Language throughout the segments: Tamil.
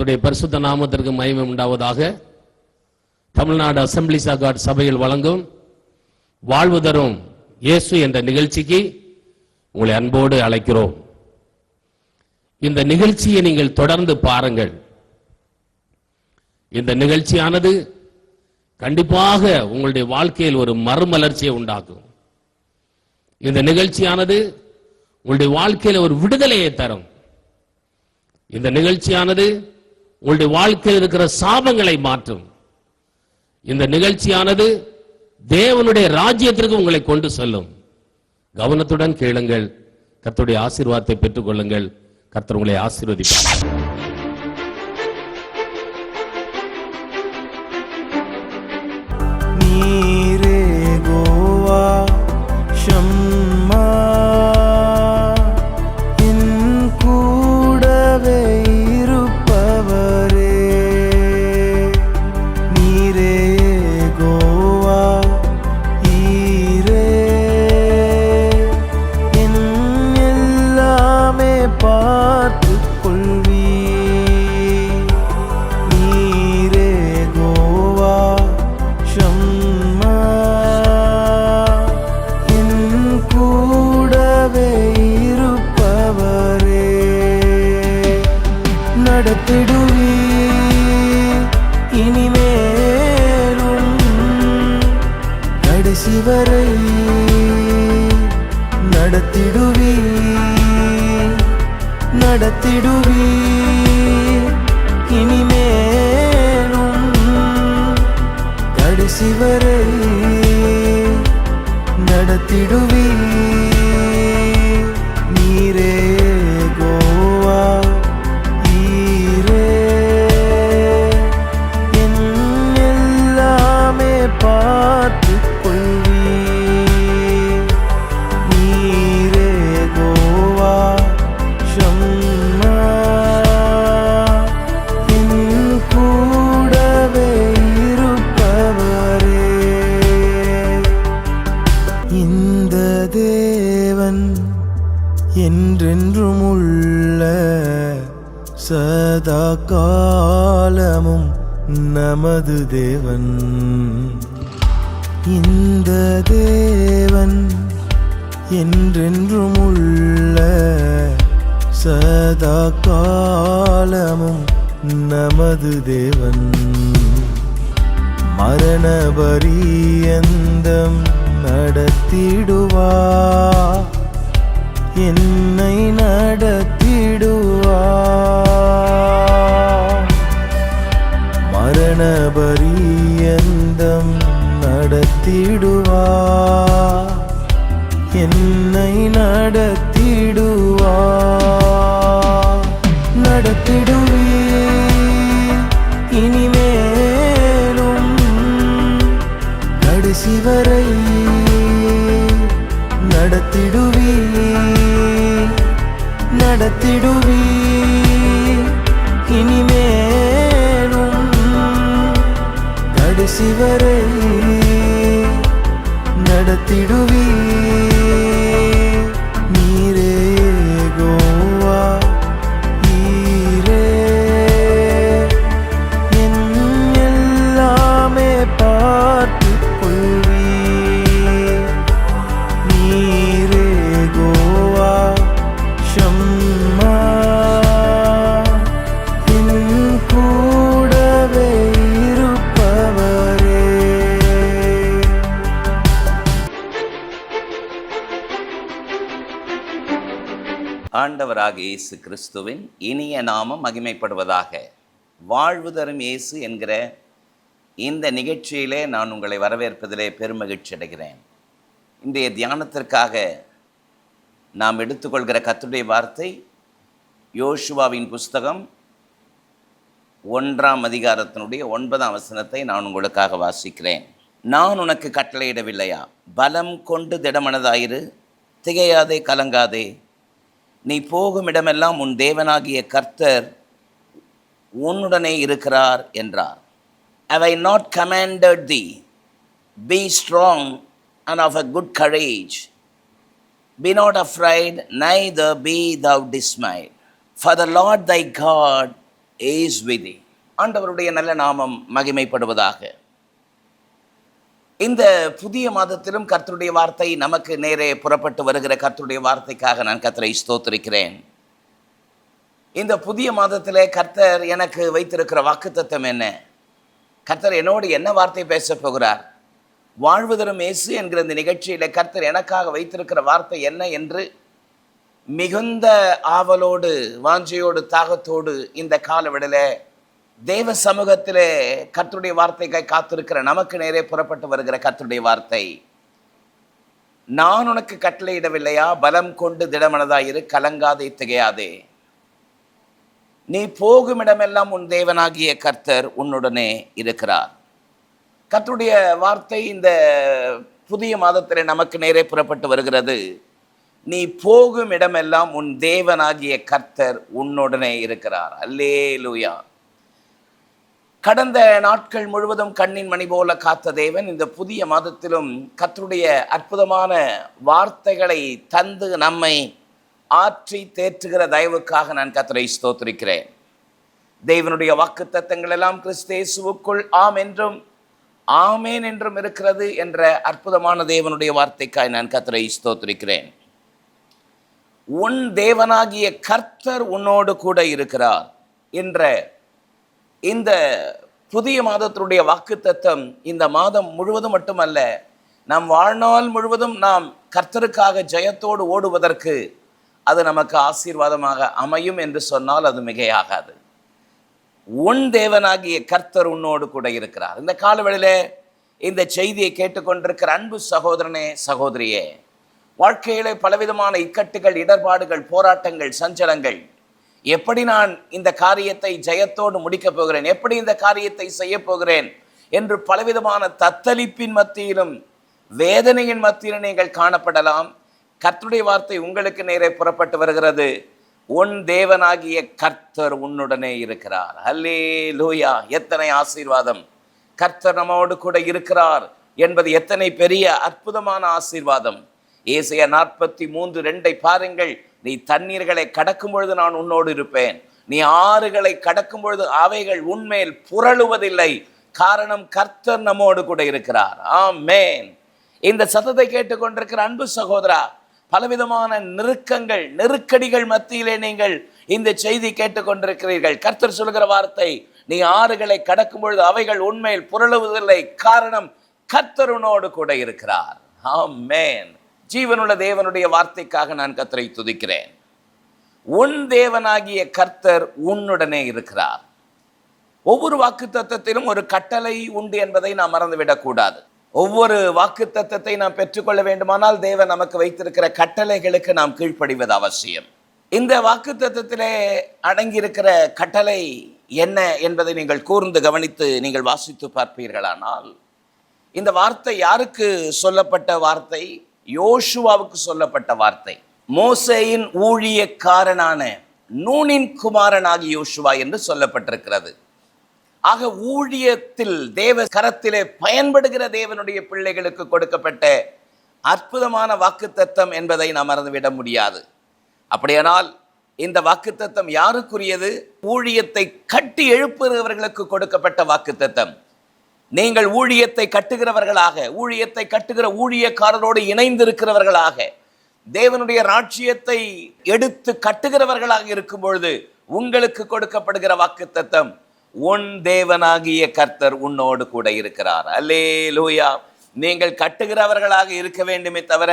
கர்த்தருடைய பரிசுத்த நாமத்திற்கு மகிமை உண்டாவதாக. தமிழ்நாடு அசெம்பிளிஸ் ஆஃப் காட் சபையில் வழங்கும் வாழ்வு தரும் இயேசு என்ற நிகழ்ச்சிக்கு உங்களை அன்போடு அழைக்கிறோம். இந்த நிகழ்ச்சியை நீங்கள் தொடர்ந்து பாருங்கள். இந்த நிகழ்ச்சியானது கண்டிப்பாக உங்களுடைய வாழ்க்கையில் ஒரு மறுமலர்ச்சியை உண்டாக்கும். இந்த நிகழ்ச்சியானது உங்களுடைய வாழ்க்கையில் ஒரு விடுதலையை தரும். இந்த நிகழ்ச்சியானது உங்களுடைய வாழ்க்கையில் இருக்கிற சாபங்களை மாற்றும். இந்த நிகழ்ச்சியானது தேவனுடைய ராஜ்யத்திற்கு உங்களை கொண்டு செல்லும். கவனத்துடன் கேளுங்கள். கர்த்தருடைய ஆசீர்வாதத்தை பெற்றுக் கொள்ளுங்கள். கர்த்தர் உங்களை ஆசீர்வதிப்பார். நீரே கோவா ஷம்மா என் கூடவே இருப்பவரே. நீரே கோவா ஈரே என் எல்லாமே பார்த்துக் கொள்வீ. நீரே கோவா ஷம்மா என் கூடவே இருப்பவரே. நடத்திடுவீ இனிமேலும் கடைசி வரை நடத்திடுவீ நடத்திடுவீ இனிமேலும் கடைசி வரை நடத்திடுவீ. நீரே கோவா ஈரே என் எல்லாமே பார்த்துக் கொள்வீ. நீரே கோவா ஷம்மா என் கூடவே இருப்பவரே. இந்த தேவன் என்றென்றும் உள்ள சதா காலமும் நமது தேவன். இந்த தேவன் என்றென்றும் உள்ள சதா காலமும் நமது தேவன். மரண பரியந்தம் நடத்திடுவா என்னை நடத்திடுவா. மரண பரியந்தம் நடத்திடுவா என்னை நடத்திடுவா. நடத்திடுவீ இனிமேலும் கடைசி வரை நடத்திடுவீ நடத்திடுவீ இனிமேலும் கடைசி வரை நடத்திடுவீ. நீரே கோவா ஈரே என் எல்லாமே பார்த்துக் கொள்வீ. நீரே கோவா ஷம்மா என் கூடவே இருப்பவரே. ஆண்டவராக இயேசு கிறிஸ்துவின் இனிய நாமம் மகிமைப்படுவதாக. வாழ்வு தரும் இயேசு என்கிற இந்த நிகழ்ச்சியிலே நான் உங்களை வரவேற்பதிலே பெருமகிழ்ச்சி அடைகிறேன். இன்றைய தியானத்திற்காக நாம் எடுத்துக்கொள்கிற கர்த்தருடைய வார்த்தை யோசுவாவின் புஸ்தகம் 1ஆம் அதிகாரத்தினுடைய 9ஆம் வசனத்தை நான் உங்களுக்காக வாசிக்கிறேன். நான் உனக்கு கட்டளையிடவில்லையா? பலம் கொண்டு திடமனதாயிரு, திகையாதே, கலங்காதே. நீ போகும் இடமெல்லாம் உன் தேவனாகிய கர்த்தர் உன்னுடனே இருக்கிறார் என்றார். Have I not commanded thee? Be strong and of a good courage. Be not afraid, neither be thou dismayed. For the Lord thy God is with thee. ஆண்டவருடைய நல்ல நாமம் மகிமைப்படுவதாக. இந்த புதிய மாதத்திலும் கர்த்தருடைய வார்த்தை நமக்கு நேரே புறப்பட்டு வருகிற கர்த்தருடைய வார்த்தைக்காக நான் கர்த்தரை ஸ்தோத்திரிக்கிறேன். இந்த புதிய மாதத்திலே கர்த்தர் எனக்கு வைத்திருக்கிற வாக்குத்தத்தம் என்ன? கர்த்தர் என்னோடு என்ன வார்த்தை பேச போகிறார்? வாழ்வு தரும் இயேசு என்கிற இந்த நிகழ்ச்சியில் கர்த்தர் எனக்காக வைத்திருக்கிற வார்த்தை என்ன என்று மிகுந்த ஆவலோடு, வாஞ்சையோடு, தாகத்தோடு இந்த காலவெளியிலே தேவ சமூகத்திலே கர்த்தருடைய வார்த்தைக்காய் காத்திருக்கிற நமக்கு நேரே புறப்பட்டு வருகிற கர்த்தருடைய வார்த்தை, நான் உனக்கு கட்டளையிடவில்லையா? பலம் கொண்டு திடமனதாயிரு, கலங்காதே, திகையாதே. நீ போகும் இடமெல்லாம் உன் தேவனாகிய கர்த்தர் உன்னுடனே இருக்கிறார். கர்த்தருடைய வார்த்தை இந்த புதிய மாதத்திலே நமக்கு நேரே புறப்பட்டு வருகிறது. நீ போகும் இடமெல்லாம் உன் தேவனாகிய கர்த்தர் உன்னுடனே இருக்கிறார். அல்லேலூயா. கடந்த நாட்கள் முழுவதும் கண்ணின் மணி போல காத்த தேவன் இந்த புதிய மாதத்திலும் கர்த்தருடைய அற்புதமான வார்த்தைகளை தந்து நம்மை ஆற்றி தேற்றுகிற தயவுக்காக நான் கர்த்தரை ஸ்தோத்திரிக்கிறேன். தேவனுடைய வாக்குத்தத்தங்கள் எல்லாம் கிறிஸ்து இயேசுவுக்குள் ஆம் என்றும் ஆமேன் என்றும் இருக்கிறது என்ற அற்புதமான தேவனுடைய வார்த்தைக்காய் நான் கர்த்தரை ஸ்தோத்திரிக்கிறேன். உன் தேவனாகிய கர்த்தர் உன்னோடு கூட இருக்கிறார் என்ற இந்த புதிய மாதத்தினுடைய வாக்குத்தத்தம் இந்த மாதம் முழுவதும் மட்டுமல்ல, நம் வாழ்நாள் முழுவதும் நாம் கர்த்தருக்காக ஜெயத்தோடு ஓடுவதற்கு அது நமக்கு ஆசீர்வாதமாக அமையும் என்று சொன்னால் அது மிகையாகாது. உன் தேவனாகிய கர்த்தர் உன்னோடு கூட இருக்கிறார். இந்த காலவெளியிலே இந்த செய்தியை கேட்டுக்கொண்டிருக்கிற அன்பு சகோதரனே, சகோதரியே, வாழ்க்கையிலே பலவிதமான இக்கட்டுகள், இடர்பாடுகள், போராட்டங்கள், சஞ்சலங்கள், எப்படி நான் இந்த காரியத்தை ஜெயத்தோடு முடிக்கப் போகிறேன், எப்படி இந்த காரியத்தை செய்ய போகிறேன் என்று பலவிதமான தத்தளிப்பின் மத்தியிலும் வேதனையின் மத்தியிலும் நீங்கள் காணப்படலாம். கர்த்தருடைய வார்த்தை உங்களுக்கு நேரே புறப்பட்டு வருகிறது. உன் தேவனாகிய கர்த்தர் உன்னுடனே இருக்கிறார். அல்லேலூயா. எத்தனை ஆசீர்வாதம்! கர்த்தர் நம்மோடு கூட இருக்கிறார் என்பது எத்தனை பெரிய அற்புதமான ஆசீர்வாதம்! ஏசாயா 43:2 பாருங்கள். நீ தண்ணீர்களை கடக்கும் பொழுது நான் உன்னோடு இருப்பேன், நீ ஆறுகளை கடக்கும் பொழுது அவைகள் உன்மேல் புரளுவதில்லை, காரணம் கர்த்தர் நம்மோடு கூட இருக்கிறார். ஆமென். இந்த சத்தத்தை கேட்டுக்கொண்டிருக்கிற அன்பு சகோதரா, பலவிதமான நெருக்கங்கள், நெருக்கடிகள் மத்தியிலே நீங்கள் இந்த செய்தி கேட்டுக்கொண்டிருக்கிறீர்கள். கர்த்தர் சொல்கிற வார்த்தை, நீ ஆறுகளை கடக்கும் பொழுது அவைகள் உன்மேல் புரளுவதில்லை, காரணம் கர்த்தர் உன்னோடு கூட இருக்கிறார். ஆமென். ஜீவனுள்ள தேவனுடைய வார்த்தைக்காக நான் கர்த்தரை துதிக்கிறேன். உன் தேவனாகிய கர்த்தர் உன்னுடனே இருக்கிறார். ஒவ்வொரு வாக்குத்தத்தத்திலும் ஒரு கட்டளை உண்டு என்பதை நாம் மறந்துவிடக்கூடாது. ஒவ்வொரு வாக்குத்தத்தத்தை நாம் பெற்றுக்கொள்ள வேண்டுமானால் தேவன் நமக்கு வைத்திருக்கிற கட்டளைகளுக்கு நாம் கீழ்ப்படிவது அவசியம். இந்த வாக்குத்தத்தத்திலே அடங்கியிருக்கிற கட்டளை என்ன என்பதை நீங்கள் கூர்ந்து கவனித்து நீங்கள் வாசித்து பார்ப்பீர்களானால், இந்த வார்த்தை யாருக்கு சொல்லப்பட்ட வார்த்தை? யோசுவாவுக்கு சொல்லப்பட்ட வார்த்தை. மோசேயின் ஊழியக்காரனான நூனின் குமாரனாகிய யோசுவா என்று சொல்லப்பட்டிருக்கிறது. ஆக ஊழியத்தில் தேவ கரத்திலே பயன்படுகிற தேவனுடைய பிள்ளைகளுக்கு கொடுக்கப்பட்ட அற்புதமான வாக்குத்தத்தம் என்பதை நாம் மறந்துவிட முடியாது. அப்படியானால் இந்த வாக்குத்தத்தம் யாருக்குரியது? ஊழியத்தை கட்டி எழுப்புகிறவர்களுக்கு கொடுக்கப்பட்ட வாக்குத்தத்தம். நீங்கள் ஊழியத்தை கட்டுகிறவர்களாக, ஊழியத்தை கட்டுகிற ஊழியக்காரரோடு இணைந்திருக்கிறவர்களாக, தேவனுடைய ராஜ்யத்தை எடுத்து கட்டுகிறவர்களாக இருக்கும் பொழுது உங்களுக்கு கொடுக்கப்படுகிற வாக்குத்தத்தம், உன் தேவனாகிய கர்த்தர் உன்னோடு கூட இருக்கிறார். அல்லேலூயா. நீங்கள் கட்டுகிறவர்களாக இருக்க வேண்டுமே தவிர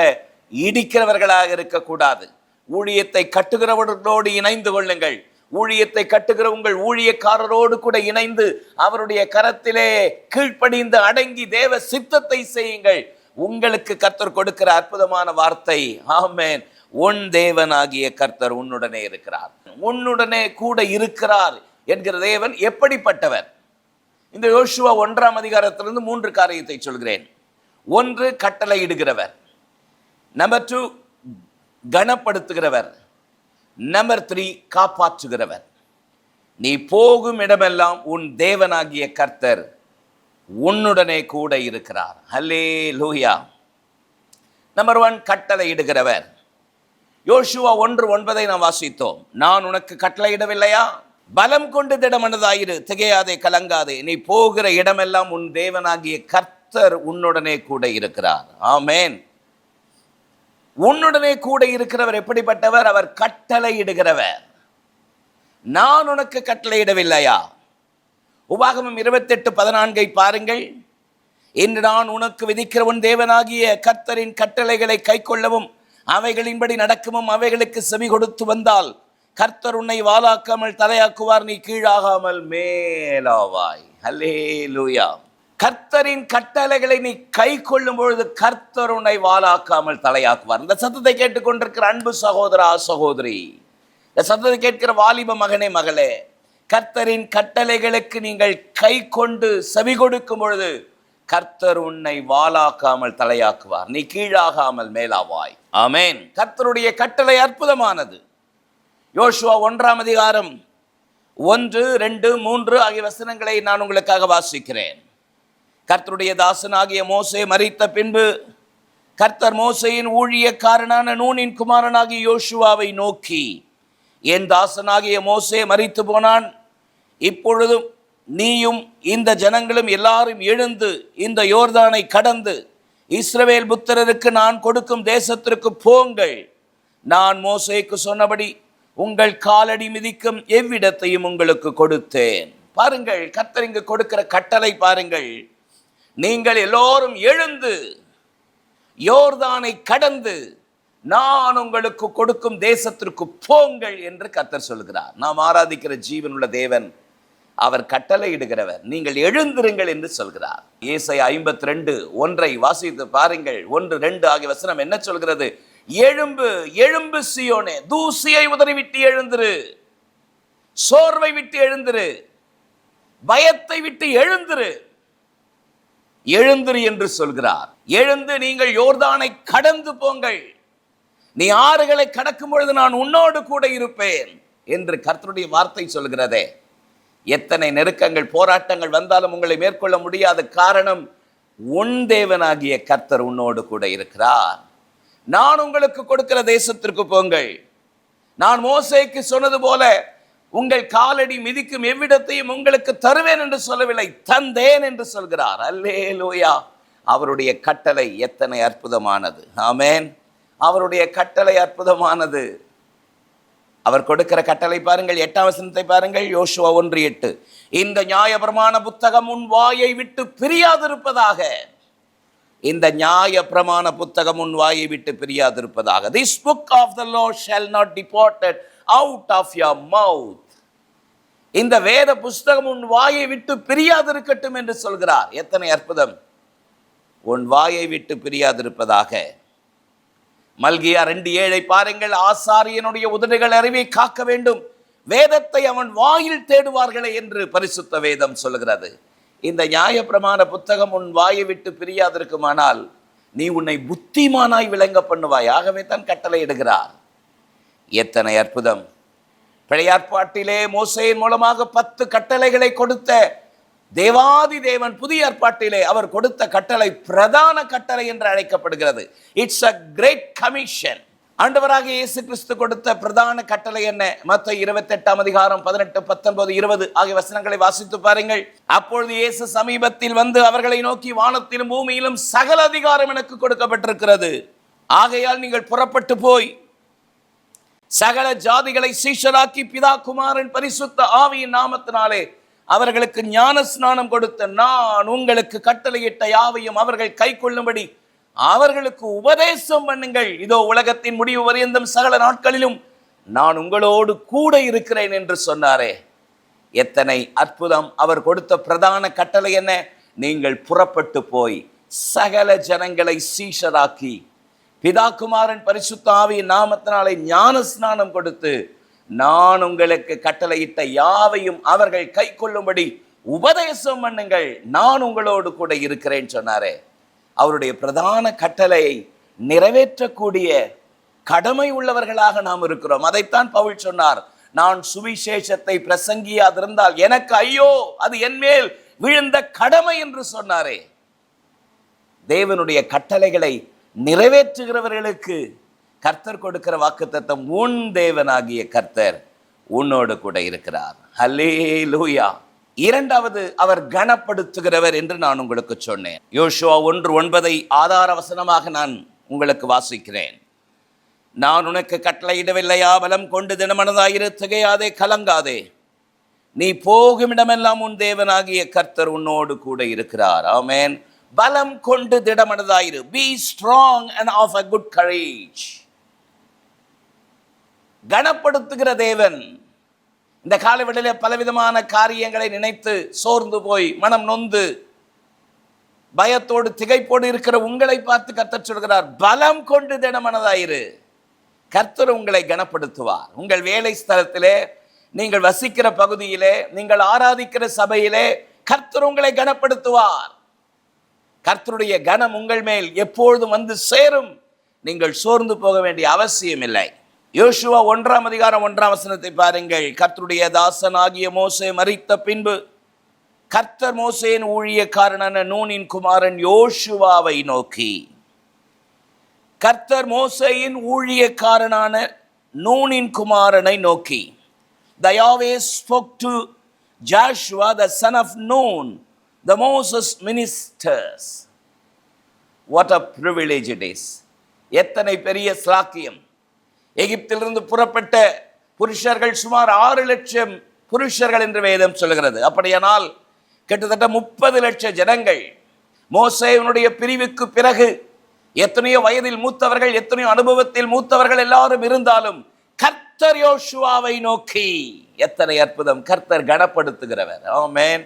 இடிக்கிறவர்களாக இருக்கக்கூடாது. ஊழியத்தை கட்டுகிறவர்களோடு இணைந்து கொள்ளுங்கள். ஊழியத்தை கட்டுகிற உங்கள் ஊழியக்காரரோடு கூட இணைந்து அவருடைய கரத்திலே கீழ்ப்படிந்து அடங்கி தேவ சித்தத்தை செய்யுங்கள். உங்களுக்கு கர்த்தர் கொடுக்கிற அற்புதமான வார்த்தை, ஆமென். உன் தேவனாகிய கர்த்தர் உன்னுடனே இருக்கிறார். உன்னுடனே கூட இருக்கிறார் என்கிற தேவன் எப்படிப்பட்டவர்? இந்த யோசுவா 1ஆம் அதிகாரத்திலிருந்து 3 காரியத்தை சொல்கிறேன். 1, கட்டளையிடுகிறவர். நம்பர் 2, கனப்படுத்துகிறவர். நம்பர் 3, காப்பாற்றுகிறவர். நீ போகும் இடமெல்லாம் உன் தேவனாகிய கர்த்தர் உன்னுடனே கூட இருக்கிறார். அல்லேலூயா. நம்பர் 1, கட்டளையிடுகிறவர். யோசுவா 1:9 நாம் வாசித்தோம். நான் உனக்கு கட்டளையிடவில்லையா? பலம் கொண்டு திடமனதாயிரு, திகையாதே, கலங்காதே. நீ போகிற இடமெல்லாம் உன் தேவனாகிய கர்த்தர் உன்னுடனே கூட இருக்கிறார். ஆமென். உன்னுடனே கூட இருக்கிறவர் எப்படிப்பட்டவர்? அவர் கட்டளையிடுகிறவர். நான் உனக்கு கட்டளையிடவில்லையா? உபாகமம் 28:14 பாருங்கள். இன்று நான் உனக்கு விதிக்கிற உன் தேவனாகிய கர்த்தரின் கட்டளைகளை கைக்கொள்ளவும் அவைகளின்படி நடக்கவும் அவைகளுக்கு செவி கொடுத்து வந்தால் கர்த்தர் உன்னை வாலாக்காமல் தலையாக்குவார், நீ கீழாகாமல் மேலாவாய். அல்லேலூயா. கர்த்தரின் கட்டளைகளை நீ கை கொள்ளும் பொழுது கர்த்தர் உன்னை வாலாக்காமல் தலையாக்குவார். இந்த சத்தத்தை கேட்டுக்கொண்டிருக்கிற அன்பு சகோதரா, சகோதரி, இந்த சத்தத்தை கேட்கிற வாலிப மகனே, மகளே, கர்த்தரின் கட்டளைகளுக்கு நீங்கள் கை கொண்டு செவி கொடுக்கும் பொழுது கர்த்தர் உன்னை வாலாக்காமல் தலையாக்குவார், நீ கீழாகாமல் மேலாவாய். ஆமென். கர்த்தருடைய கட்டளை அற்புதமானது. யோசுவா 1 1, 2, 3 ஆகிய வசனங்களை நான் உங்களுக்காக வாசிக்கிறேன். கர்த்தருடைய தாசனாகிய மோசே மரித்த பின்பு கர்த்தர் மோசேயின் ஊழியக்காரனான நூனின் குமாரனாகிய யோசுவாவை நோக்கி, என் தாசனாகிய மோசே மரித்து போனான். இப்பொழுதும் நீயும் இந்த ஜனங்களும் எல்லாரும் எழுந்து இந்த யோர்தானை கடந்து இஸ்ரவேல் புத்திரருக்கு நான் கொடுக்கும் தேசத்திற்கு போங்கள். நான் மோசேக்கு சொன்னபடி உங்கள் காலடி மிதிக்கும் எவ்விடத்தையும் உங்களுக்கு கொடுத்தேன். பாருங்கள், கர்த்தர் இங்கு கொடுக்கிற கட்டளை பாருங்கள். நீங்கள் எல்லோரும் எழுந்து யோர்தானை கடந்து நான் உங்களுக்கு கொடுக்கும் தேசத்திற்கு போங்கள் என்று கர்த்தர் சொல்கிறார். நாம் ஆராதிக்கிற ஜீவனுள்ள தேவன், அவர் கட்டளையிடுகிறவர். நீங்கள் எழுந்திருங்கள் என்று சொல்கிறார். ஏசாயா 52:1 வாசித்து பாருங்கள். 1, 2 ஆகிய வசனம் என்ன சொல்கிறது? எழும்பு, எழும்பு சீயோனே, தூசியை உதறிவிட்டு எழுந்திரு, சோர்வை விட்டு எழுந்திரு, பயத்தை விட்டு எழுந்திரு, எழுந்திரு என்று சொல்கிறார். எழுந்து நீங்கள் யோர்தானை கடந்து போங்கள், நீ ஆறுகளை கடக்கும் பொழுது நான் உன்னோடு கூட இருப்பேன் என்று கர்த்தருடைய வார்த்தை சொல்கிறதே. எத்தனை நெருக்கங்கள், போராட்டங்கள் வந்தாலும் உங்களை மேற்கொள்ள முடியாத காரணம், உன் தேவனாகிய கர்த்தர் உன்னோடு கூட இருக்கிறார். நான் உங்களுக்கு கொடுக்கிற தேசத்திற்கு போங்கள். நான் மோசேக்கு சொன்னது போல உங்கள் காலடி மிதிக்கும் எவ்விடத்தையும் உங்களுக்கு தருவேன் என்று சொல்லவில்லை, தந்தேன் என்று சொல்கிறார். அல்லேலூயா. அவருடைய கட்டளை எத்தனை அற்புதமானது. ஆமென். அவருடைய கட்டளை அற்புதமானது. அவர் கொடுக்கிற கட்டளை பாருங்கள். 8ஆம் வசனத்தை பாருங்கள். யோசுவா 1:8, இந்த நியாயப்பிரமாண புத்தகம் உன் வாயை விட்டு பிரியாதிருப்பதாக. இந்த நியாயப்பிரமாண புத்தகம் உன் வாயை விட்டு பிரியாதிருப்பதாக. This book of the law shall not depart out of your mouth. இந்த வேத புஸ்தகம் உன் வாயை விட்டு பிரியாதிருக்கட்டும் என்று சொல்கிறார். எத்தனை அற்புதம். உன் வாயை விட்டு பிரியாதிருப்பதாக. மல்கியா 2:7 பாருங்கள். ஆசாரியனுடைய உதடுகள் அறிவை காக்க வேண்டும், வேதத்தை அவன் வாயில் தேடுவார்களே என்று பரிசுத்த வேதம் சொல்கிறது. இந்த நியாயப்பிரமாண புத்தகம் உன் வாயை விட்டு பிரியாதிருக்குமானால் நீ உன்னை புத்திமானாய் விளங்க பண்ணுவாய். ஆகவே தான் கட்டளை இடுகிறார். எத்தனை அற்புதம். பழைய ஏற்பாட்டிலே மோசேயின் மூலமாக 10 கட்டளைகளை கொடுத்த தேவாதி தேவன் புதிய ஏற்பாட்டிலே அவர் கொடுத்த கட்டளை பிரதான கட்டளை என்று அழைக்கப்படுகிறது. It's a great commission. ஆண்டவராக இயேசு கிறிஸ்து கொடுத்த பிரதான கட்டளை என்ன? மத்தேயு 28 18, 19, 20 ஆகிய வசனங்களை வாசித்து பாருங்கள். அப்பொழுது இயேசு சமீபத்தில் வந்து அவர்களை நோக்கி, வானத்திலும் பூமியிலும் சகல அதிகாரம் எனக்கு கொடுக்கப்பட்டிருக்கிறது. ஆகையால் நீங்கள் புறப்பட்டு போய் சகல ஜாதிகளை சீஷராக்கி பிதா குமாரன் பரிசுத்த ஆவியின் நாமத்தினாலே அவர்களுக்கு ஞான ஸ்நானம் கொடுத்த நான் உங்களுக்கு கட்டளையிட்ட யாவையும் அவர்கள் கை கொள்ளும்படி அவர்களுக்கு உபதேசம் பண்ணுங்கள். இதோ உலகத்தின் முடிவு வரையந்தும் சகல நாட்களிலும் நான் உங்களோடு கூட இருக்கிறேன் என்று சொன்னாரே. எத்தனை அற்புதம். அவர் கொடுத்த பிரதான கட்டளை என்ன? நீங்கள் புறப்பட்டு போய் சகல ஜனங்களை சீஷராக்கி பிதா குமாரன் பரிசுத்த ஆவியின் நாமத்தினாலே ஞான ஸ்நானம் கொடுத்து நான் உங்களுக்கு கட்டளையிட்ட யாவையும் அவர்கள் கை கொள்ளும்படி உபதேசம் பண்ணுங்கள், நான் உங்களோடு கூட இருக்கிறேன் சொன்னாரே. அவருடைய பிரதான கட்டளையை நிறைவேற்றக்கூடிய கடமை உள்ளவர்களாக நாம் இருக்கிறோம். அதைத்தான் பவுல் சொன்னார், நான் சுவிசேஷத்தை பிரசங்கியாதிருந்தால் எனக்கு ஐயோ, அது என் மேல் விழுந்த கடமை என்று சொன்னாரே. தேவனுடைய கட்டளைகளை நிறைவேற்றுகிறவர்களுக்கு கர்த்தர் கொடுக்கிற வாக்குத்தத்தம், உன் தேவனாகிய கர்த்தர் உன்னோடு கூட இருக்கிறார். ஹல்லேலூயா. இரண்டாவது, அவர் கனப்படுத்துகிறவர் என்று நான் உங்களுக்கு சொன்னேன். யோசுவா 1:9 ஆதார வசனமாக நான் உங்களுக்கு வாசிக்கிறேன். நான் உனக்கு கட்டளையிடவில்லையா? பலம் கொண்டு திடமனதாயிரு, திகையாதே, கலங்காதே. நீ போகும் இடமெல்லாம் உன் தேவனாகிய கர்த்தர் உன்னோடு கூட இருக்கிறார். ஆமென். பலம் கொண்டு திடமனதாயிரு. Be strong and of a good courage. கனப்படுத்துகிற தேவன். இந்த காலவெளியிலே பலவிதமான காரியங்களை நினைத்து சோர்ந்து போய் மனம் நொந்து பயத்தோடு திகைப்போடு இருக்கிற உங்களை பார்த்து கர்த்தர் சொல்கிறார், பலம் கொண்டு திடமனதாயிரு. கர்த்தர் உங்களை கனப்படுத்துவார். உங்கள் வேலை ஸ்தலத்திலே, நீங்கள் வசிக்கிற பகுதியிலே, நீங்கள் ஆராதிக்கிற சபையிலே கர்த்தர் உங்களை கனப்படுத்துவார். கர்த்தருடைய கனம் உங்கள் மேல் எப்பொழுதும் வந்து சேரும். நீங்கள் சோர்ந்து போக வேண்டிய அவசியம் இல்லை. யோசுவா 1:1 பாருங்கள். கர்த்தருடைய தாசனாகிய மோசே மரித்த பின்பு கர்த்தர் மோசேயின் ஊழியக்காரனான நூனின் குமாரன் யோசுவாவை நோக்கி, கர்த்தர் மோசேயின் ஊழியக்காரனான நூனின் குமாரனை நோக்கி, the Yahweh spoke to Joshua the son of Nun, the Moses ministers. What a privilege it is. எத்தனை பெரிய ஸ்லாக்கியம். எகிப்திலிருந்து புறப்பட்ட புருஷர்கள் சுமார் 6 லட்சம் புருஷர்கள் என்று வேதம் சொல்கிறது. அப்படியானால் கிட்டத்தட்ட 30 லட்சம் ஜனங்கள் மோசேயினுடைய பிரிவுக்கு பிறகு எத்தனையோ வயதில் மூத்தவர்கள், எத்தனையோ அனுபவத்தில் மூத்தவர்கள் எல்லாரும் இருந்தாலும் கர்த்தர் யோசுவாவை நோக்கி, எத்தனை அற்புதம்! கர்த்தர் கனப்படுத்துகிறவர். ஆமென்.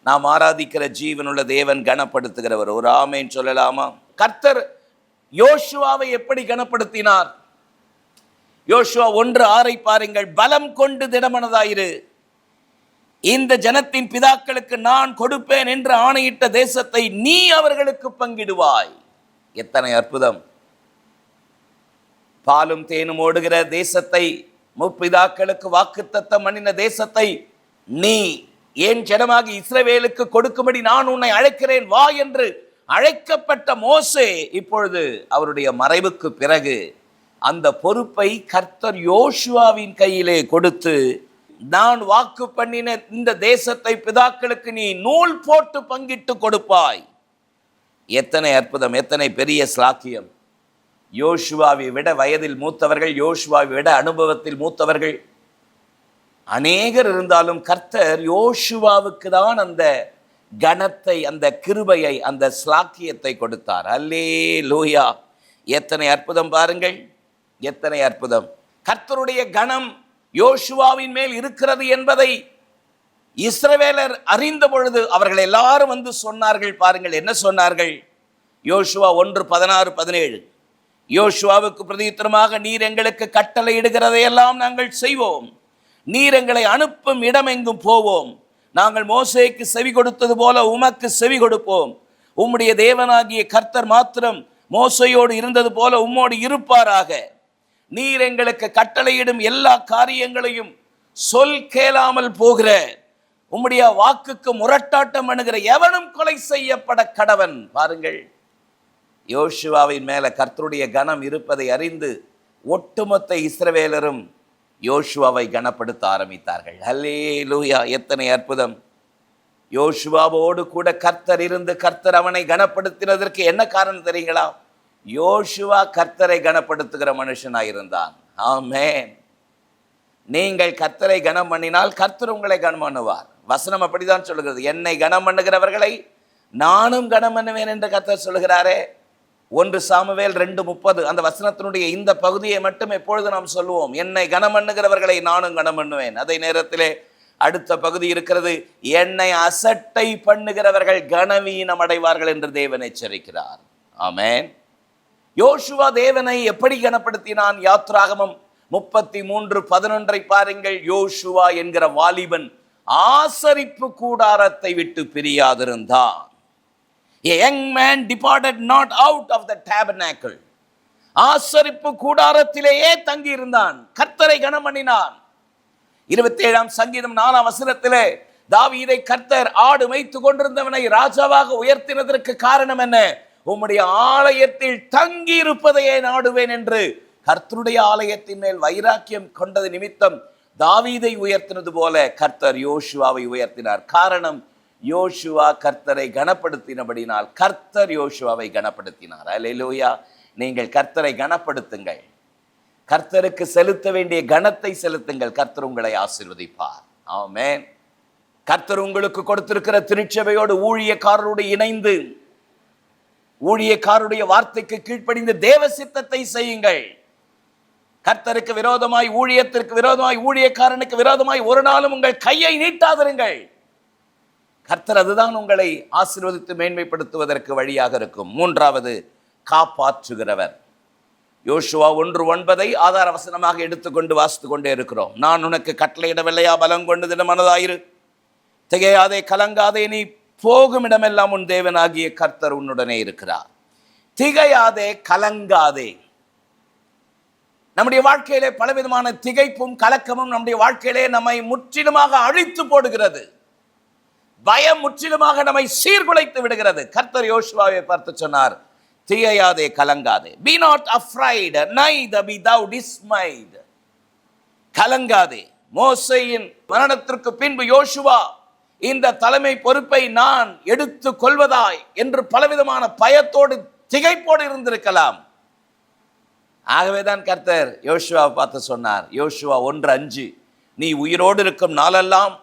நாம் ஆராதிக்கிற ஜீவனுள்ள தேவன் கனப்படுத்துகிறவர். ஒரு ஆமென் சொல்லலாமா? கர்த்தர் யோசுவாவை எப்படி கனப்படுத்தினார்? யோசுவா 1:6 பாருங்கள். பலம் கொண்டு திடமனதாயிரு, இந்த ஜனத்தின் பிதாக்களுக்கு நான் கொடுப்பேன் என்று ஆணையிட்ட தேசத்தை நீ அவர்களுக்கு பங்கிடுவாய். எத்தனை அற்புதம்! பாலும் தேனும் ஓடுகிற தேசத்தை, முற்பிதாக்களுக்கு வாக்குத்தத்தம் பண்ணின தேசத்தை நீ என் ஜனமாகி இஸ்ரவேலுக்கு கொடுக்கும்படி நான் உன்னை அழைக்கிறேன், வா என்று அழைக்கப்பட்ட மோசே இப்பொழுது அவருடைய மறைவுக்கு பிறகு அந்த பொறுப்பை கர்த்தர் யோசுவாவின் கையிலே கொடுத்து, நான் வாக்கு பண்ணின இந்த தேசத்தை பிதாக்களுக்கு நீ நூல் போட்டு பங்கிட்டு கொடுப்பாய். எத்தனை அற்புதம்! எத்தனை பெரிய ஸ்லாக்கியம்! யோசுவாவை விட வயதில் மூத்தவர்கள், யோசுவாவை விட அனுபவத்தில் மூத்தவர்கள் அநேகர் இருந்தாலும் கர்த்தர் யோசுவாவுக்கு தான் அந்த கனத்தை, அந்த கிருபையை, அந்த ஸ்லாக்கியத்தை கொடுத்தார். அல்லேலூயா! எத்தனை அற்புதம் பாருங்கள், எத்தனை அற்புதம்! கர்த்தருடைய கனம் யோசுவாவின் மேல் இருக்கிறது என்பதை இஸ்ரவேலர் அறிந்த பொழுது அவர்கள் எல்லாரும் வந்து சொன்னார்கள். பாருங்கள் என்ன சொன்னார்கள். யோசுவா 1:16-17. யோசுவாவுக்கு பிரதியுத்தரமாக, நீர் எங்களுக்கு கட்டளை இடுகிறதையெல்லாம் நாங்கள் செய்வோம். நீர் எங்களை அனுப்பும் இடமெங்கும் போவோம். நாங்கள் மோசேக்கு செவி கொடுத்தது போல உமக்கு செவி கொடுப்போம். உம்முடைய தேவனாகிய கர்த்தர் மாத்திரம் மோசையோடு இருந்தது போல உம்மோடு இருப்பாராக. நீர் எங்களுக்கு கட்டளையிடும் எல்லா காரியங்களையும் சொல் கேளாமல் போகிற, உம்முடைய வாக்குக்கு முரட்டாட்டம் பண்ணுகிற எவனும் கொலை செய்யப்பட கடவன். பாருங்கள், யோசுவாவின் மேல கர்த்தருடைய கனம் இருப்பதை அறிந்து ஒட்டுமொத்த இஸ்ரவேலரும் யோசுவாவை கனப்படுத்த ஆரம்பித்தார்கள். அல்லேலூயா! எத்தனை அற்புதம்! யோசுவாவோடு கூட கர்த்தர் இருந்து கர்த்தர் அவனை கனப்படுத்தினதற்கு என்ன காரணம் தெரியுங்களா? யோசுவா கர்த்தரை கனப்படுத்துகிற மனுஷனாயிருந்தான். ஆமென். நீங்கள் கர்த்தரை கனம் பண்ணினால் கர்த்தர் உங்களை கனம் பண்ணுவார். வசனம் அப்படிதான் சொல்லுகிறது. என்னை கனம் பண்ணுகிறவர்களை நானும் கனம் பண்ணுவேன் என்று கர்த்தர் சொல்லுகிறாரே. 1 சாமுவேல் 2:30 அந்த வசனத்தினுடைய இந்த பகுதியை மட்டும் எப்பொழுது நாம் சொல்லுவோம். என்னை கனம் பண்ணுகிறவர்களை நானும் கனம் பண்ணுவேன். அதே நேரத்திலே அடுத்த பகுதி இருக்கிறது, என்னை அசட்டை பண்ணுகிறவர்கள் கனவீனம் அடைவார்கள் என்று தேவன் எச்சரிக்கிறார். ஆமென். யோசுவா தேவனை எப்படி கனப்படுத்தினான்? யாத்ராகமம் 33:11 பாருங்கள். யோசுவா என்கிற வாலிபன் ஆசரிப்பு கூடாரத்தை விட்டு பிரியாதிருந்தான். A young man departed not out of the tabernacle. ஆசரிப்பு கூடாரத்திலேயே தங்கி இருந்தான். கர்த்தரை கனம் பண்ணினான். 27ஆம் சங்கீதம் 4ஆம் வசனத்திலே தாவீதை கர்த்தர் ஆடு மேய்த்து கொண்டிருந்தவனை ராஜாவாக உயர்த்தினதற்கு காரணம் என்ன? உம்முடைய ஆலயத்தில் தங்கி இருப்பதையே நாடுவேன் என்று கர்த்தருடைய ஆலயத்தின் மேல் வைராக்கியம் கொண்டது நிமித்தம் தாவீதை உயர்த்தினது போல கர்த்தர் யோசுவாவை உயர்த்தினார். காரணம், யோசுவா கர்த்தரை கனப்படுத்தினபடினால் கர்த்தர் யோசுவாவை கனப்படுத்தினார். அல்லேலூயா. நீங்கள் கர்த்தரை கனப்படுத்துங்கள், கர்த்தருக்கு செலுத்த வேண்டிய கனத்தை செலுத்துங்கள், கர்த்தர் உங்களை ஆசீர்வதிப்பார். ஆமென். கர்த்தர் உங்களுக்கு கொடுத்திருக்கிற திருச்சபையோடு ஊழியக்காரரோடு இணைந்து ஊழியக்காரருடைய வார்த்தைக்கு கீழ்ப்படிந்து தேவ சித்தத்தை செய்யுங்கள். கர்த்தருக்கு விரோதமாய், ஊழியத்திற்கு விரோதமாய், ஊழியக்காரனுக்கு விரோதமாய் ஒரு நாளும் உங்கள் கையை நீட்டாதிருங்கள். கர்த்தர் அதுதான் உங்களை ஆசீர்வதித்து மேன்மைப்படுத்துவதற்கு வழியாக இருக்கும். மூன்றாவது, காப்பாற்றுகிறவர். யோசுவா 1:9 ஆதார வசனமாக எடுத்துக்கொண்டு வாசித்து கொண்டே இருக்கிறோம். நான் உனக்கு கட்டளையிடவில்லையா, பலம் கொண்டு திடமனதாயிரு, திகையாதே, கலங்காதே, நீ போகும் இடமெல்லாம் உன் தேவனாகிய கர்த்தர் உன்னுடனே இருக்கிறார். திகையாதே, கலங்காதே. நம்முடைய வாழ்க்கையிலே பலவிதமான திகைப்பும் கலக்கமும் நம்முடைய வாழ்க்கையிலே நம்மை முற்றிலுமாக அழித்து போடுகிறது. பயம் முற்றிலுமாக நம்மை சீர்குலைத்து விடுகிறது. கர்த்தர் யோசுவாவை பார்த்து சொன்னார், திகையாதே, கலங்காதே. Be not afraid, neither be thou dismayed. கலங்காதே. மோசேயின் மரணத்திற்கு பின்பு யோசுவா இந்த தலைமை பொறுப்பை நான் எடுத்து கொள்வதாய் என்று பலவிதமான பயத்தோடு திகைப்போடு இருந்திருக்கலாம். ஆகவேதான் கர்த்தர் யோசுவாவை பார்த்து சொன்னார், யோசுவா 1:5, நீ உயிரோடு இருக்கும் நாளெல்லாம்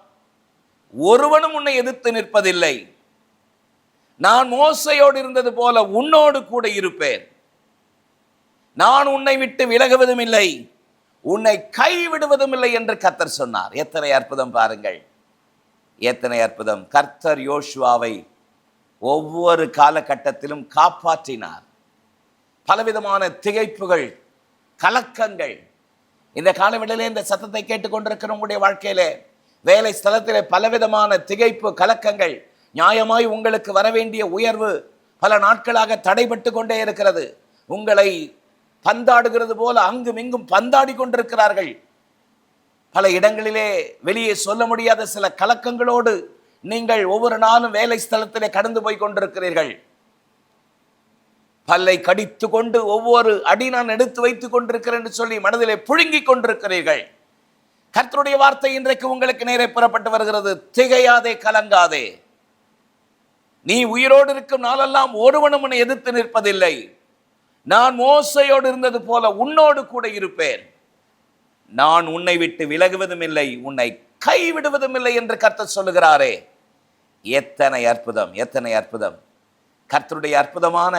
ஒருவனும் உன்னை எதிர்த்து நிற்பதில்லை. நான் மோசையோடு இருந்தது போல உன்னோடு கூட இருப்பேன். நான் உன்னை விட்டு விலகுவதும் இல்லை, உன்னை கைவிடுவதும் இல்லை என்று கர்த்தர் சொன்னார். எத்தனை அற்புதம் பாருங்கள், எத்தனை அற்புதம். கர்த்தர் யோசுவாவை ஒவ்வொரு காலகட்டத்திலும் காப்பாற்றினார். பலவிதமான திகைப்புகள், கலக்கங்கள். இந்த காலவெளியிலே இந்த சத்தத்தை கேட்டுக்கொண்டிருக்கிற உங்களுடைய வாழ்க்கையிலே, வேலை ஸ்தலத்திலே பலவிதமான திகைப்பு, கலக்கங்கள். நியாயமாய் உங்களுக்கு வரவேண்டிய உயர்வு பல நாட்களாக தடைபட்டு கொண்டே இருக்கிறது. உங்களை பந்தாடுகிறது போல அங்கும் இங்கும் பந்தாடி கொண்டிருக்கிறார்கள். பல இடங்களிலே வெளியே சொல்ல முடியாத சில கலக்கங்களோடு நீங்கள் ஒவ்வொரு நாளும் வேலை ஸ்தலத்திலே கடந்து போய் கொண்டிருக்கிறீர்கள். பல்லை கடித்து கொண்டு ஒவ்வொரு அடி நான் எடுத்து வைத்துக் கொண்டிருக்கிறேன் என்று சொல்லி மனதிலே புழுங்கிக் கொண்டிருக்கிறீர்கள். கர்த்தருடைய வார்த்தை இன்றைக்கு உங்களுக்கு நேரே புறப்பட்டு வருகிறது. திகையாதே, கலங்காதே. நீ உயிரோடு இருக்கும் நாளெல்லாம் ஒருவனும் உன்னை எதிர்த்து நிற்பதில்லை. நான் மோசையோடு இருந்தது போல உன்னோடு கூட இருப்பேன். நான் உன்னை விட்டு விலகுவதும் இல்லை, உன்னை கைவிடுவதும் இல்லை என்று கர்த்தர் சொல்லுகிறாரே. எத்தனை அற்புதம், எத்தனை அற்புதம். கர்த்தருடைய அற்புதமான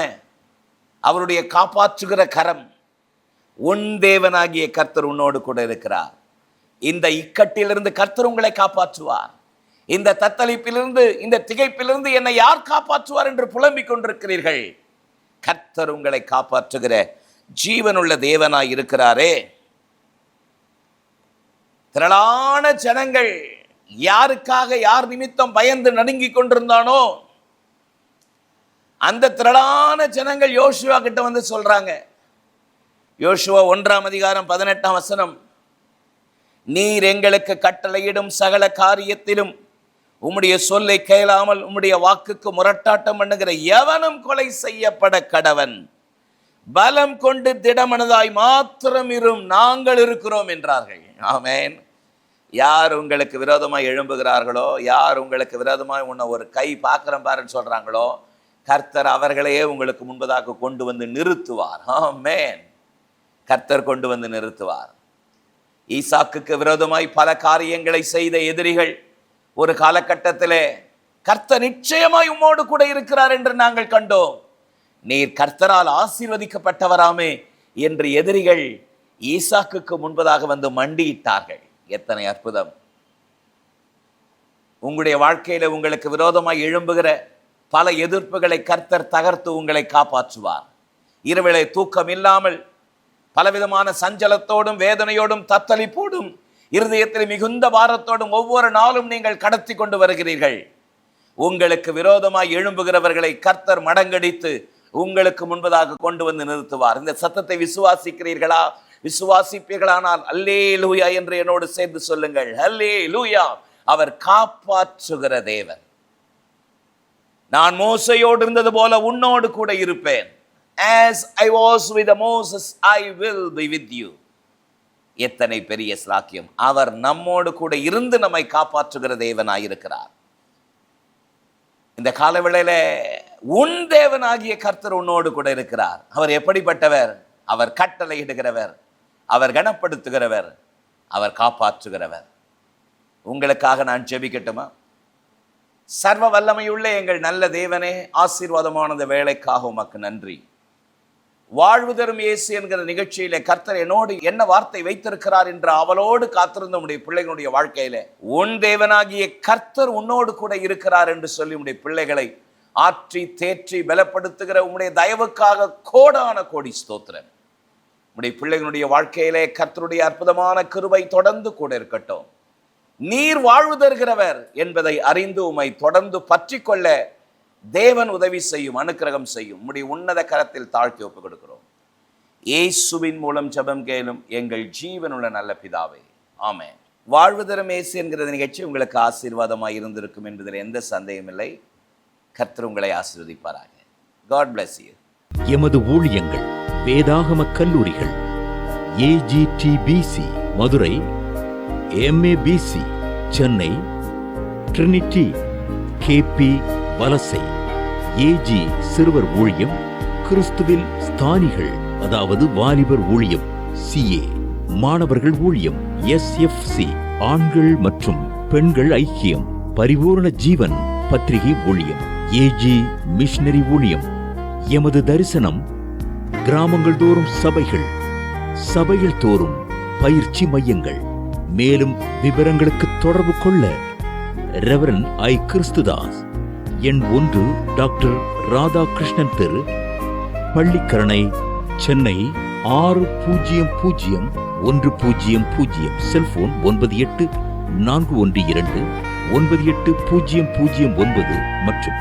அவருடைய காப்பாற்றுகிற கரம். உன் தேவனாகிய கர்த்தர் உன்னோடு கூட இருக்கிறார். இந்த இக்கட்டிலிருந்து கர்த்தர் உங்களை காப்பாற்றுவார். இந்த தத்தளிப்பிலிருந்து, இந்த திகைப்பிலிருந்து என்னை யார் காப்பாற்றுவார் என்று புலம்பிக் கொண்டிருக்கிறீர்கள். கர்த்தர் உங்களை காப்பாற்றுகிற ஜீவனுள்ள தேவனாய் இருக்கிறாரே. திரளான ஜனங்கள் யாருக்காக, யார் நிமித்தம் பயந்து நடுங்கிக் கொண்டிருந்தானோ அந்த திரளான ஜனங்கள் யோசுவா கிட்ட வந்து சொல்றாங்க. யோசுவா 1:18 நீர் எங்களுக்கு கட்டளையிடும் சகல காரியத்திலும் உம்முடைய சொல்லை கேளாமல் உம்முடைய வாக்குக்கு முரட்டாட்டம் பண்ணுகிற எவனும் கொலை செய்யப்பட கடவன். பலம் கொண்டு திடமனதாய் மாத்திரம் இரும், நாங்கள் இருக்கிறோம் என்றார்கள். ஆமென். யார் உங்களுக்கு விரோதமாய் எழும்புகிறார்களோ, யார் உங்களுக்கு விரோதமாய் உன்னை ஒரு கை பார்க்கிறேன் பாருன்னு சொல்றாங்களோ, கர்த்தர் அவர்களையே உங்களுக்கு முன்பதாக கொண்டு வந்து நிறுத்துவார். ஆமென். கர்த்தர் கொண்டு வந்து நிறுத்துவார். ஈசாக்குக்கு விரோதமாய் பல காரியங்களை செய்த எதிரிகள் ஒரு காலகட்டத்திலே கர்த்தர் நிச்சயமாய் உம்மோடு கூட இருக்கிறார் என்று நாங்கள் கண்டோம், நீர் கர்த்தரால் ஆசீர்வதிக்கப்பட்டவராமே என்று எதிரிகள் ஈசாக்குக்கு முன்பதாக வந்து மண்டியிட்டார்கள். எத்தனை அற்புதம். உங்களுடைய வாழ்க்கையில உங்களுக்கு விரோதமாய் எழும்புகிற பல எதிர்ப்புகளை கர்த்தர் தகர்த்து உங்களை காப்பாற்றுவார். இரவிலே தூக்கம் இல்லாமல் பலவிதமான சஞ்சலத்தோடும் வேதனையோடும் தத்தளிப்போடும் இருதயத்தில் மிகுந்த பாரத்தோடும் ஒவ்வொரு நாளும் நீங்கள் கடத்தி கொண்டு வருகிறீர்கள். உங்களுக்கு விரோதமாய் எழும்புகிறவர்களை கர்த்தர் மடங்கடித்து உங்களுக்கு முன்பதாக கொண்டு வந்து நிறுத்துவார். இந்த சத்தத்தை விசுவாசிக்கிறீர்களா? விசுவாசிப்பீர்களானால் அல்லேலூயா என்று என்னோடு சேர்ந்து சொல்லுங்கள். அல்லேலூயா. அவர் காப்பாற்றுகிற தேவன். நான் மோசையோடு இருந்தது போல உன்னோடு கூட இருப்பேன். As I was with Moses, I will be with you. எத்தனை பெரிய ஸ்லாக்கியம்! அவர் நம்மோடு கூட இருந்து நம்மை காப்பாற்றுகிற தேவனாயிருக்கிறார். இந்த காலவேளையில உன் தேவனாகிய கர்த்தர் உன்னோடு கூட இருக்கிறார். அவர் எப்படிப்பட்டவர்? அவர் கட்டளையிடுகிறவர், அவர் கனப்படுத்துகிறவர், அவர் காப்பாற்றுகிறவர். உங்களுக்காக நான் ஜெபிக்கட்டுமா? சர்வ வல்லமையுள்ள எங்கள் நல்ல தேவனே, ஆசீர்வாதமான வேலைக்காக உமக்கு நன்றி. வாழ்வு தரும் இயேசு என்கிற நிகழ்ச்சியிலே கர்த்தர் என்னோடு என்ன வார்த்தை வைத்திருக்கிறார் என்ற அவளோடு காத்திருந்த உடைய பிள்ளைகளுடைய வாழ்க்கையில உன் தேவனாகிய கர்த்தர் உன்னோடு கூட இருக்கிறார் என்று சொல்லி உடைய பிள்ளைகளை ஆற்றி தேற்றி பலப்படுத்துகிற உம்முடைய தயவுக்காக கோடான கோடி ஸ்தோத்திரம். உடைய பிள்ளைகளுடைய வாழ்க்கையிலே கர்த்தருடைய அற்புதமான கிருபை தொடர்ந்து கூட இருக்கட்டும். நீர் வாழ்வு தருகிறவர் என்பதை அறிந்து உம்மை தொடர்ந்து பற்றி கொள்ள தேவன் உதவி செய்யும், அனுக்கிரகம் செய்யும். உம்முடைய உன்னத கரத்தில் தாழ்த்தி ஒப்புக் கொடுக்கிறோம். இயேசுவின் மூலம் ஜெபம் கேளும் எங்கள் ஜீவனுள்ள நல்ல பிதாவே, ஆமென். வாழ்வு தரும் இயேசு என்கிற நிகழ்ச்சி உங்களுக்கு ஆசீர்வாதமாக இருந்திருக்கும் என்பதில் எந்த சந்தேகமில்லை. கர்த்தர் உங்களை ஆசீர்வதிப்பாராக. God bless you. எமது ஊழியங்கள் வேதாகம கல்லூரிகள் AGTBC Madurai, MABC Chennai, Trinity KP வலசை, AG சிறுவர் ஊழியம், கிறிஸ்துவில் ஸ்தானிகள் அதாவது வாலிபர் ஊழியம் CA, மாணவர்கள் ஊழியம் SFC, ஆண்கள் மற்றும் பெண்கள் ஐக்கியம், பரிபூரண ஜீவன் பத்திரிகை ஊழியம், AG மிஷனரி ஊழியம். எமது தரிசனம் கிராமங்கள் தோறும் சபைகள், சபைகள் தோறும் பயிற்சி மையங்கள். மேலும் விவரங்களுக்கு தொடர்பு கொள்ள ரெவரன் I. கிறிஸ்துதாஸ், எண் 1, டாக்டர் ராதாகிருஷ்ணன் தெரு, பள்ளிக்கரணை, சென்னை 600100. செல்போன் 9841298009 மற்றும்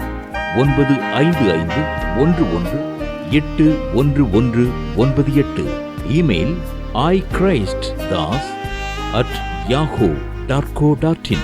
9551181198. Email iChristdas@yahoo.co.in.